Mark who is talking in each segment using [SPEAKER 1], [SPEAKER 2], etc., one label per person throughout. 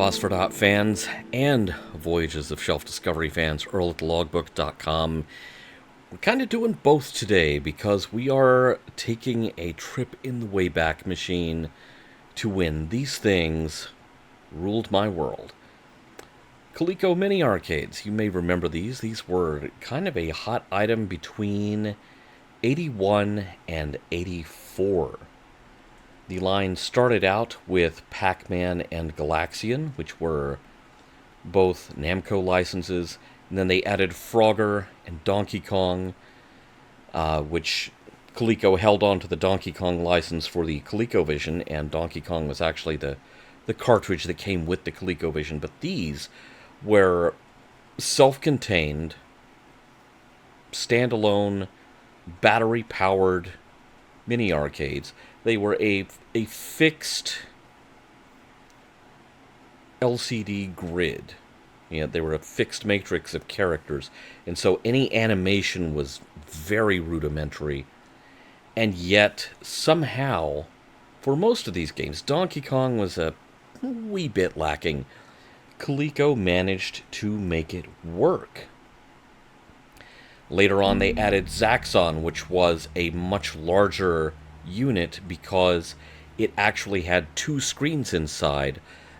[SPEAKER 1] Phosphor fans and Voyages of Shelf Discovery fans, Earl at the logbook.com. We're kind of doing both today because we are taking a trip in the Wayback Machine to when these things ruled my world. Coleco mini arcades, you may remember these. These were kind of a hot item between 81 and 84. The line started out with Pac-Man and Galaxian, which were both Namco licenses, and then they added Frogger and Donkey Kong, which Coleco held on to the Donkey Kong license for the ColecoVision, and Donkey Kong was actually the cartridge that came with the ColecoVision. But these were self-contained, standalone, battery-powered mini arcades. They were a fixed LCD grid. They were a fixed matrix of characters, and so any animation was very rudimentary. And yet, somehow, for most of these games, Donkey Kong was a wee bit lacking. Coleco managed to make it work. Later on, they added Zaxxon, which was a much larger unit because it actually had two screens inside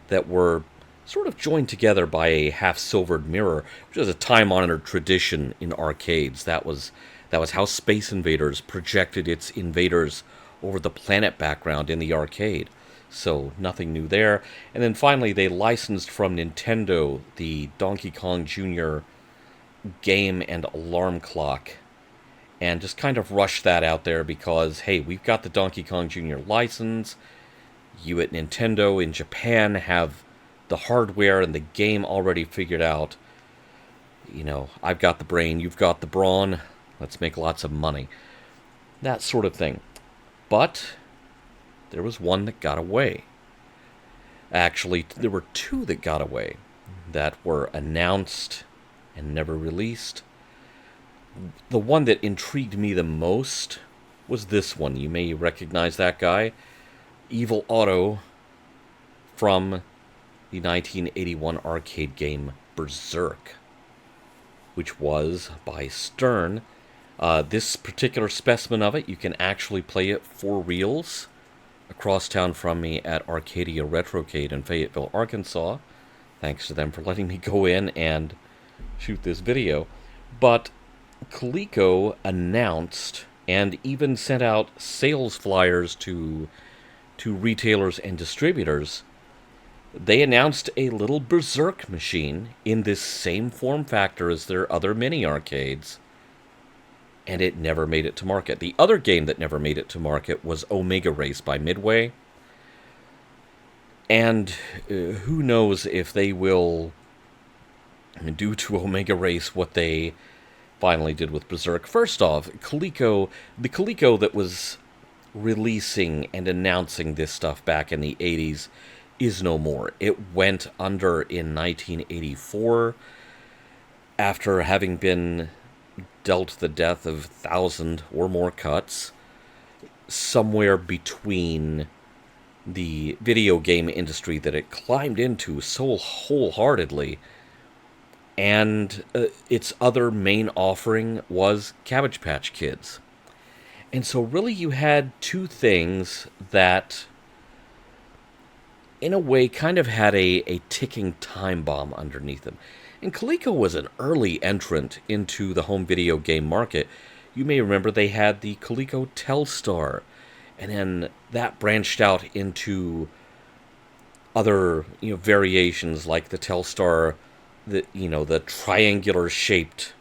[SPEAKER 1] that were sort of joined together by a half-silvered mirror, which is a time-honored tradition in arcades. That was how Space Invaders projected its invaders over the planet background in the arcade. So nothing new there. And then finally, they licensed from Nintendo the Donkey Kong Jr. game and alarm clock, and just kind of rushed that out there because, hey, we've got the Donkey Kong Jr. license. You at Nintendo in Japan have the hardware and the game already figured out. I've got the brain, you've got the brawn. Let's make lots of money. That sort of thing. But there was one that got away. Actually, there were two that got away that were announced and never released. The one that intrigued me the most was this one. You may recognize that guy. Evil Otto from the 1981 arcade game Berzerk, which was by Stern. This particular specimen of it, you can actually play it for reals across town from me at Arcadia Retrocade in Fayetteville, Arkansas. Thanks to them for letting me go in and shoot this video. But Coleco announced and even sent out sales flyers to retailers and distributors. They announced a little Berzerk machine in this same form factor as their other mini arcades, and it never made it to market. The other game that never made it to market was Omega Race by Midway, and who knows if they will do to Omega Race what they finally did with Berzerk. First off, the Coleco that was releasing and announcing this stuff back in the 80s is no more. It went under in 1984 after having been dealt the death of 1,000 or more cuts, somewhere between the video game industry that it climbed into so wholeheartedly and its other main offering was Cabbage Patch Kids. And so really you had two things that, in a way, kind of had a ticking time bomb underneath them. And Coleco was an early entrant into the home video game market. You may remember they had the Coleco Telstar, and then that branched out into other variations like the Telstar, the triangular-shaped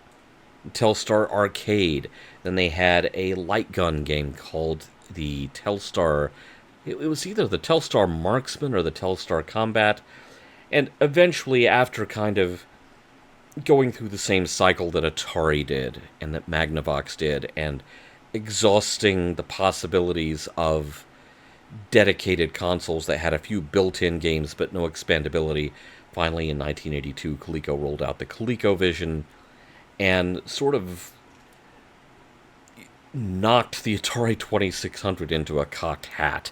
[SPEAKER 1] Telstar Arcade. Then they had a light gun game called the Telstar. It was either the Telstar Marksman or the Telstar Combat. And eventually, after kind of going through the same cycle that Atari did and that Magnavox did, and exhausting the possibilities of dedicated consoles that had a few built-in games but no expandability, finally in 1982, Coleco rolled out the ColecoVision and sort of knocked the Atari 2600 into a cocked hat,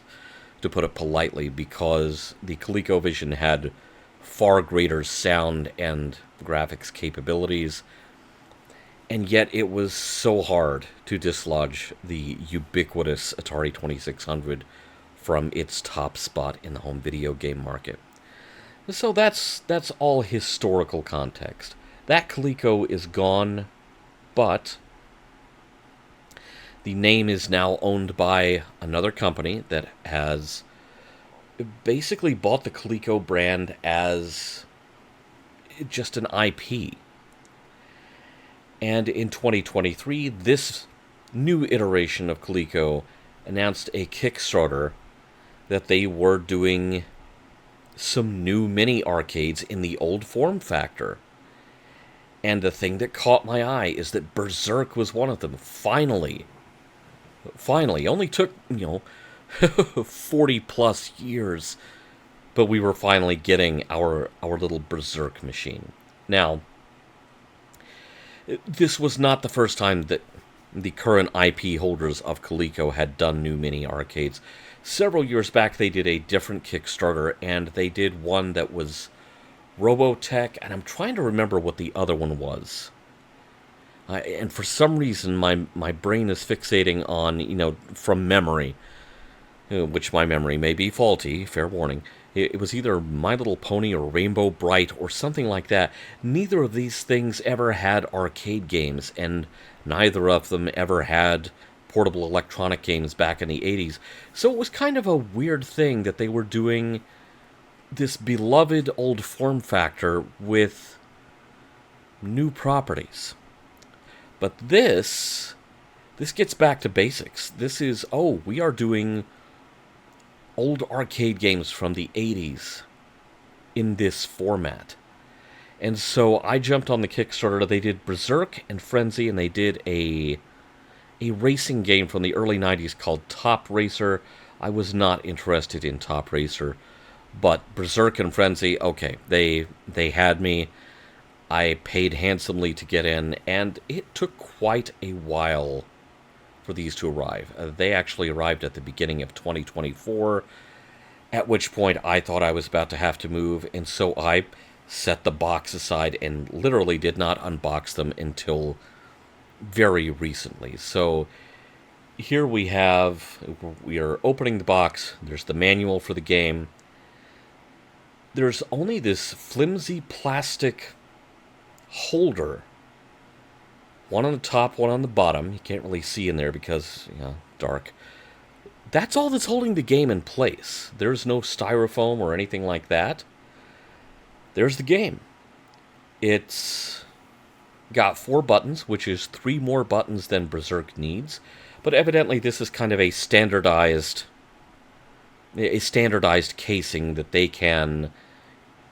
[SPEAKER 1] to put it politely, because the ColecoVision had far greater sound and graphics capabilities, and yet it was so hard to dislodge the ubiquitous Atari 2600 from its top spot in the home video game market. So that's all historical context. That Coleco is gone, but the name is now owned by another company that has basically bought the Coleco brand as just an IP. And in 2023, this new iteration of Coleco announced a Kickstarter that they were doing some new mini arcades in the old form factor. And the thing that caught my eye is that Berzerk was one of them. Finally, only took, 40 plus years, but we were finally getting our little Berzerk machine. Now, this was not the first time that the current IP holders of Coleco had done new mini arcades. Several years back, they did a different Kickstarter, and they did one that was Robotech, and I'm trying to remember what the other one was. And for some reason, my brain is fixating on, from memory, which my memory may be faulty, fair warning. It was either My Little Pony or Rainbow Bright or something like that. Neither of these things ever had arcade games, and neither of them ever had portable electronic games back in the 80s. So it was kind of a weird thing that they were doing this beloved old form factor with new properties. But this gets back to basics. This is, we are doing old arcade games from the 80s in this format. And so I jumped on the Kickstarter. They did Berzerk and Frenzy, and they did a racing game from the early 90s called Top Racer. I was not interested in Top Racer, but Berzerk and Frenzy, okay, they had me. I paid handsomely to get in, and it took quite a while for these to arrive. They actually arrived at the beginning of 2024, at which point I thought I was about to have to move, and so I set the box aside and literally did not unbox them until very recently. So here we are opening the box. There's the manual for the game. There's only this flimsy plastic holder, one on the top, one on the bottom. You can't really see in there because, dark. That's all that's holding the game in place. There's no styrofoam or anything like that. There's the game. It's got 4 buttons, which is 3 more buttons than Berzerk needs, but evidently this is kind of a standardized casing that they can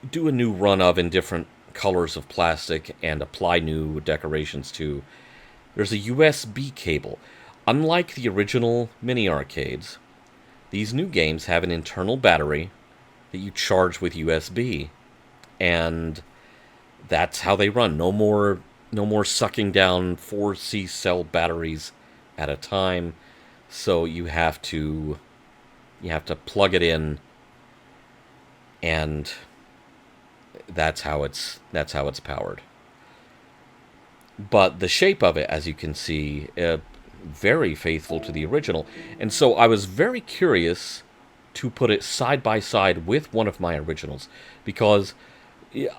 [SPEAKER 1] do a new run of in different colors of plastic and apply new decorations to. There's a USB cable. Unlike the original mini arcades, these new games have an internal battery that you charge with USB, and that's how they run. No more sucking down 4 C-cell batteries at a time. So you have to plug it in, and that's how it's powered. But the shape of it, as you can see, very faithful to the original. And so I was very curious to put it side by side with one of my originals, because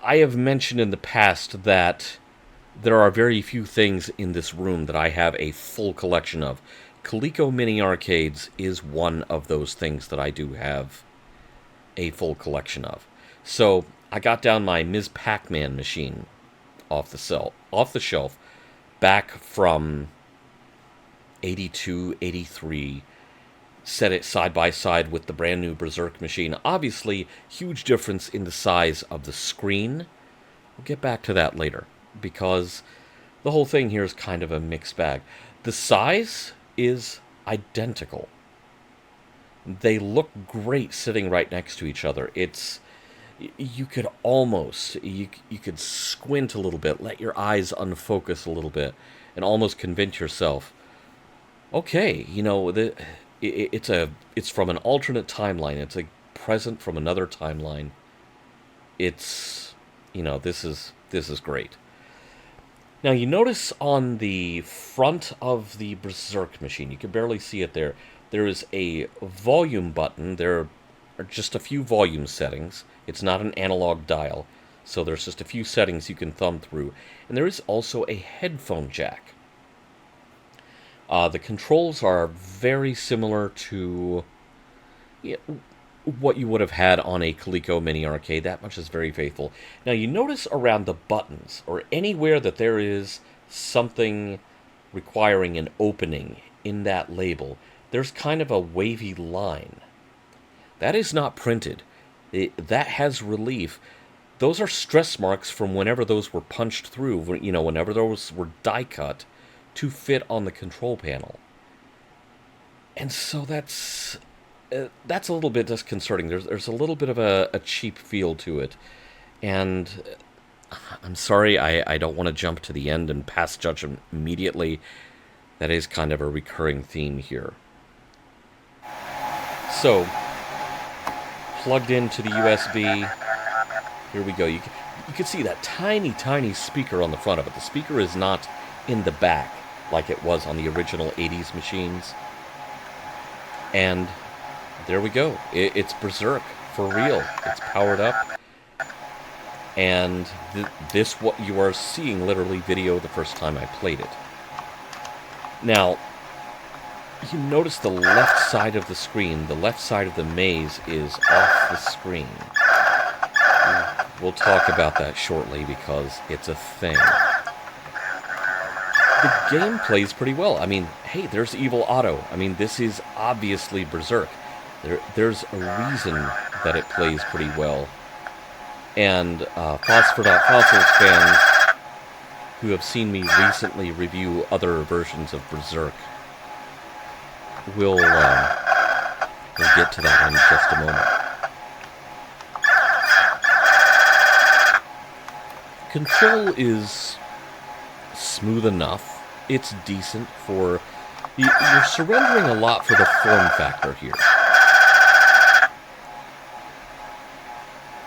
[SPEAKER 1] I have mentioned in the past that there are very few things in this room that I have a full collection of. Coleco Mini Arcades is one of those things that I do have a full collection of. So I got down my Ms. Pac-Man machine off the shelf, back from 82, 83, set it side by side with the brand new Berzerk machine. Obviously, huge difference in the size of the screen. We'll get back to that later, because the whole thing here is kind of a mixed bag. The size is identical. They look great sitting right next to each other. You could almost, you could squint a little bit, let your eyes unfocus a little bit, and almost convince yourself, okay, it's from an alternate timeline. It's a present from another timeline. it's, this is great. Now you notice on the front of the Berserk machine, you can barely see it there, there is a volume button. There are just a few volume settings. It's not an analog dial, so there's just a few settings you can thumb through. And there is also a headphone jack. The controls are very similar to what you would have had on a Coleco Mini Arcade. That much is very faithful. Now you notice around the buttons, or anywhere that there is something requiring an opening in that label, there's kind of a wavy line. That is not printed. That has relief. Those are stress marks from whenever those were punched through, whenever those were die cut to fit on the control panel. And so that's a little bit disconcerting. There's a little bit of a cheap feel to it. And I'm sorry, I don't want to jump to the end and pass judgment immediately. That is kind of a recurring theme here. So, plugged into the USB. Here we go. You can see that tiny, tiny speaker on the front of it. The speaker is not in the back like it was on the original 80s machines. And there we go. It's Berzerk for real. It's powered up. And this, what you are seeing, literally video the first time I played it. Now, you notice the left side of the screen, the left side of the maze is off the screen. We'll talk about that shortly because it's a thing. The game plays pretty well. I mean, hey, there's Evil Otto. I mean, this is obviously Berzerk. There's a reason that it plays pretty well. And Phosphor Fossils fans who have seen me recently review other versions of Berzerk we'll get to that in just a moment. Control is smooth enough. It's decent for... You're surrendering a lot for the form factor here.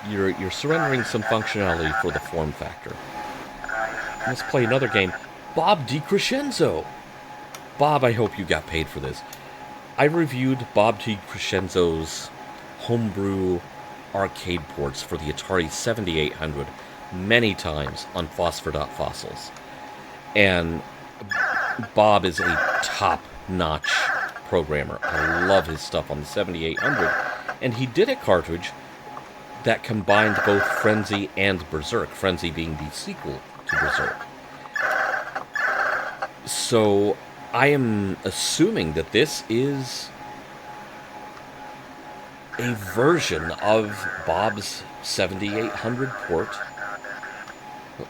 [SPEAKER 1] You're surrendering some functionality for the form factor. Let's play another game. Bob DiCrescenzo! Bob, I hope you got paid for this. I reviewed Bob DiCrescenzo's homebrew arcade ports for the Atari 7800 many times on Phosphor.Fossils. And Bob is a top-notch programmer. I love his stuff on the 7800. And he did a cartridge that combined both Frenzy and Berzerk, Frenzy being the sequel to Berzerk. So I am assuming that this is a version of Bob's 7800 port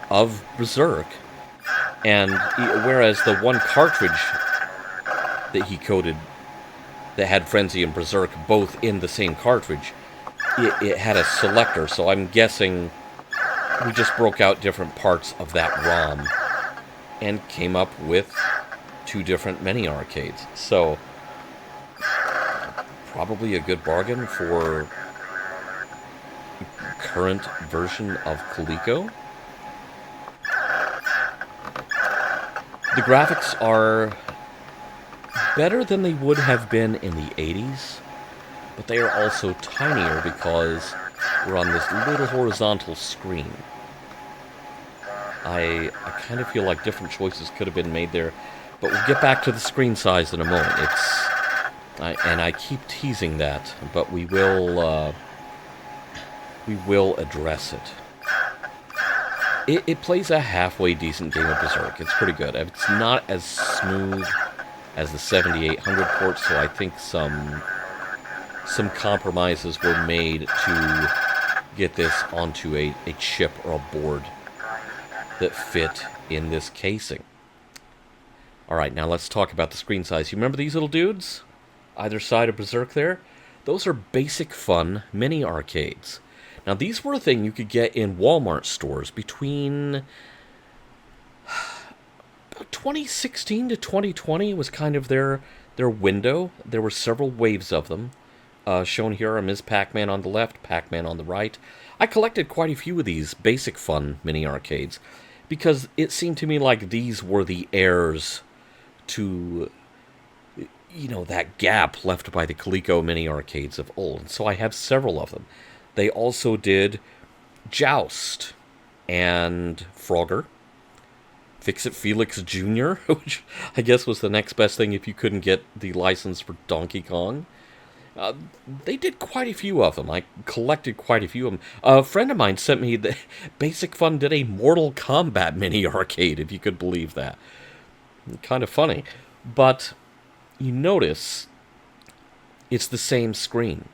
[SPEAKER 1] of Berzerk, and whereas the one cartridge that he coded that had Frenzy and Berzerk both in the same cartridge, it had a selector, so I'm guessing we just broke out different parts of that ROM and came up with two different mini arcades. So, probably a good bargain for current version of Coleco. The graphics are better than they would have been in the 80s, but they are also tinier because we're on this little horizontal screen. I kind of feel like different choices could have been made there, but we'll get back to the screen size in a moment. And I keep teasing that, but we will address it. It plays a halfway decent game of Berzerk. It's pretty good. It's not as smooth as the 7800 port, so I think some compromises were made to get this onto a chip or a board that fit in this casing. Alright, now let's talk about the screen size. You remember these little dudes? Either side of Berzerk there? Those are basic fun mini arcades. Now these were a thing you could get in Walmart stores between about 2016 to 2020 was kind of their window. There were several waves of them. Shown here are Ms. Pac-Man on the left, Pac-Man on the right. I collected quite a few of these Basic Fun mini arcades because it seemed to me like these were the heirs to, that gap left by the Coleco mini arcades of old. So I have several of them. They also did Joust and Frogger, Fix-It Felix Jr., which I guess was the next best thing if you couldn't get the license for Donkey Kong. They did quite a few of them. I collected quite a few of them. A friend of mine sent me the Basic Fun did a Mortal Kombat mini arcade, if you could believe that. Kind of funny. But you notice it's the same screen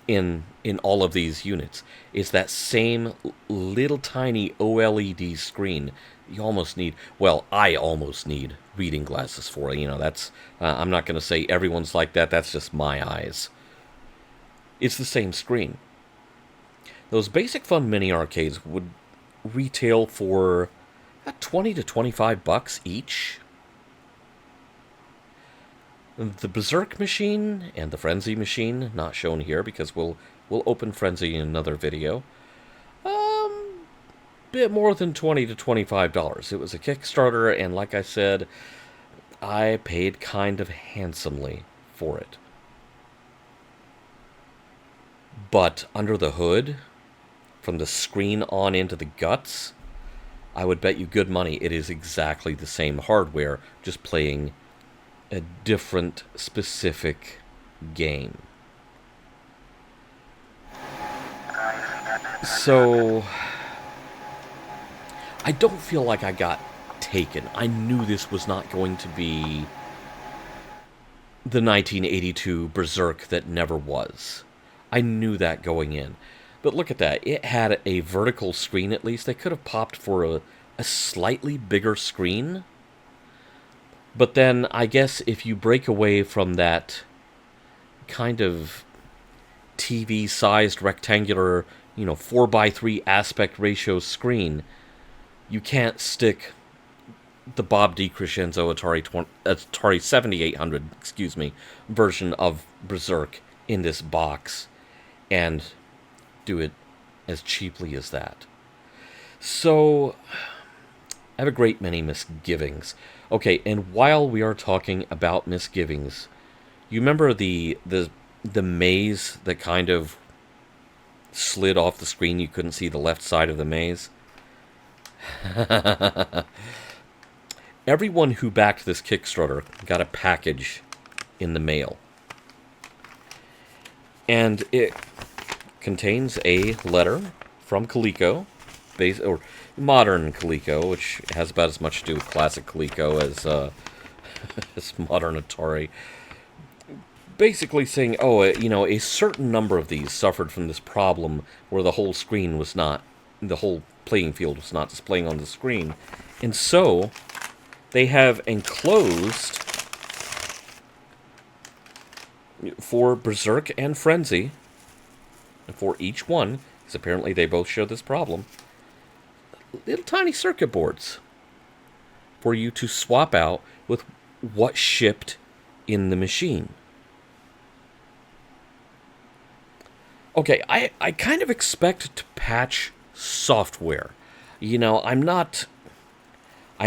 [SPEAKER 1] in all of these units. It's that same little tiny OLED screen. You almost need, well, I almost need reading glasses for it. That's, I'm not going to say everyone's like that. That's just my eyes. It's the same screen. Those Basic Fun mini arcades would retail for 20 to 25 bucks each. The Berzerk machine and the Frenzy machine, not shown here because we'll open Frenzy in another video. Bit more than $20 to $25. It was a Kickstarter, and like I said, I paid kind of handsomely for it. But under the hood, from the screen on into the guts, I would bet you good money it is exactly the same hardware, just playing a different specific game. So I don't feel like I got taken. I knew this was not going to be the 1982 Berzerk that never was. I knew that going in. But look at that. It had a vertical screen at least. They could have popped for a slightly bigger screen. But then I guess if you break away from that kind of TV-sized rectangular, 4:3 aspect ratio screen, you can't stick the Bob DiCrescenzo Atari 7800, version of Berzerk in this box and do it as cheaply as that. So I have a great many misgivings. Okay, and while we are talking about misgivings, you remember the maze that kind of slid off the screen? You couldn't see the left side of the maze. Everyone who backed this Kickstarter got a package in the mail. And it contains a letter from Coleco, or modern Coleco, which has about as much to do with classic Coleco as as modern Atari. Basically saying, a certain number of these suffered from this problem where the whole screen was not, the whole playing field was not displaying on the screen. And so, they have enclosed, for Berzerk and Frenzy, for each one, because apparently they both show this problem, little tiny circuit boards for you to swap out with what shipped in the machine. Okay, I kind of expect to patch software. I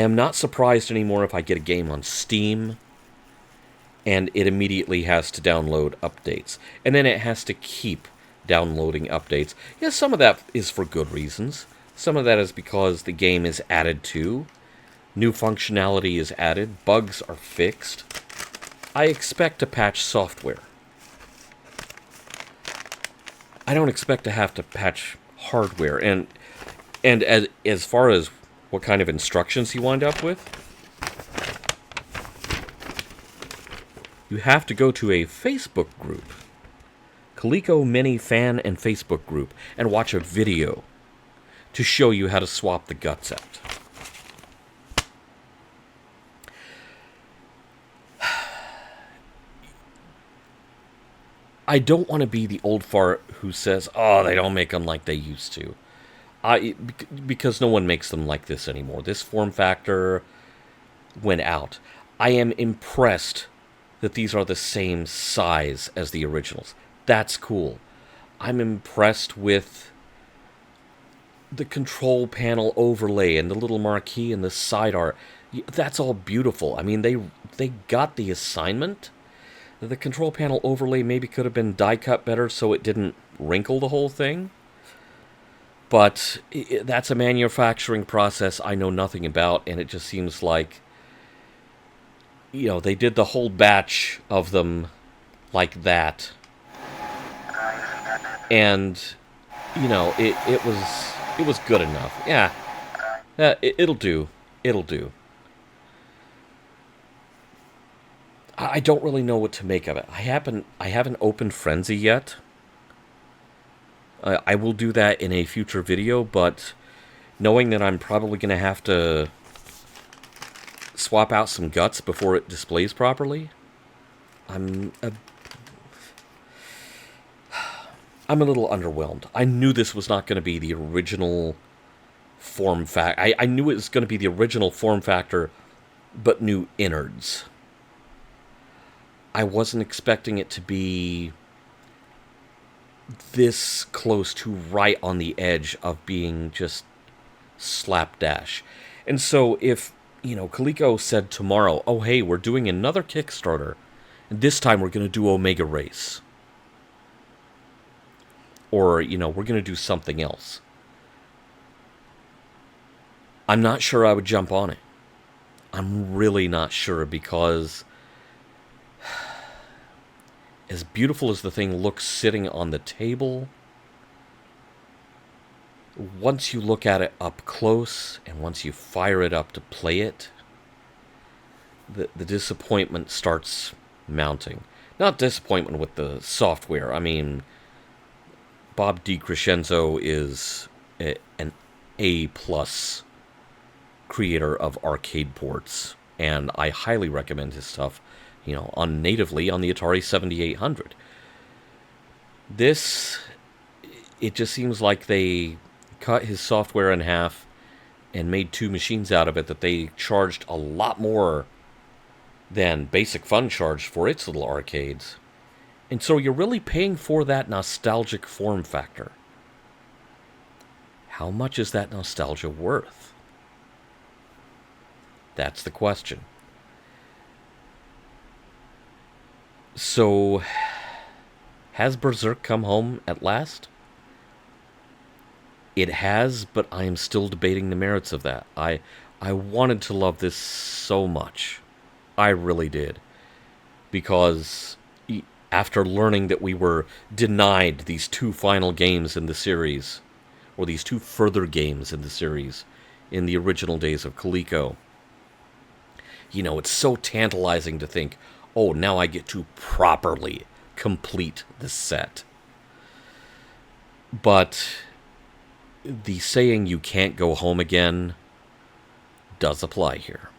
[SPEAKER 1] am not surprised anymore if I get a game on Steam and it immediately has to download updates. And then it has to keep downloading updates. Yes, some of that is for good reasons. Some of that is because the game is added to, new functionality is added, bugs are fixed. I expect to patch software. I don't expect to have to patch hardware. And as far as what kind of instructions you wind up with, you have to go to a Facebook group, Coleco Mini Fan and Facebook group, and watch a video to show you how to swap the guts out. I don't want to be the old fart who says, they don't make them like they used to. Because no one makes them like this anymore. This form factor went out. I am impressed that these are the same size as the originals. That's cool. I'm impressed with the control panel overlay and the little marquee and the side art. That's all beautiful. I mean, they got the assignment. The control panel overlay maybe could have been die cut better so it didn't wrinkle the whole thing. But that's a manufacturing process I know nothing about, and it just seems like, they did the whole batch of them like that. And, it was good enough. Yeah, it'll do. It'll do. I don't really know what to make of it. I haven't opened Frenzy yet. I will do that in a future video, but knowing that I'm probably going to have to swap out some guts before it displays properly, I'm a, I'm a little underwhelmed. I knew this was not going to be the original form factor. I knew it was going to be the original form factor, but new innards. I wasn't expecting it to be this close to right on the edge of being just slapdash. And so if, Coleco said tomorrow, oh, hey, we're doing another Kickstarter, and this time we're going to do Omega Race. Or, we're going to do something else. I'm not sure I would jump on it. I'm really not sure because as beautiful as the thing looks sitting on the table, once you look at it up close and once you fire it up to play it, the disappointment starts mounting. Not disappointment with the software. I mean, Bob DiCrescenzo is an A-plus creator of arcade ports, and I highly recommend his stuff, on natively on the Atari 7800. This, it just seems like they cut his software in half and made two machines out of it that they charged a lot more than Basic Fun charged for its little arcades. And so you're really paying for that nostalgic form factor. How much is that nostalgia worth? That's the question. So, has Berzerk come home at last? It has, but I am still debating the merits of that. I wanted to love this so much. I really did. Because after learning that we were denied these two final games in the series, or these two further games in the series, in the original days of Coleco, it's so tantalizing to think, oh, now I get to properly complete the set. But the saying you can't go home again does apply here.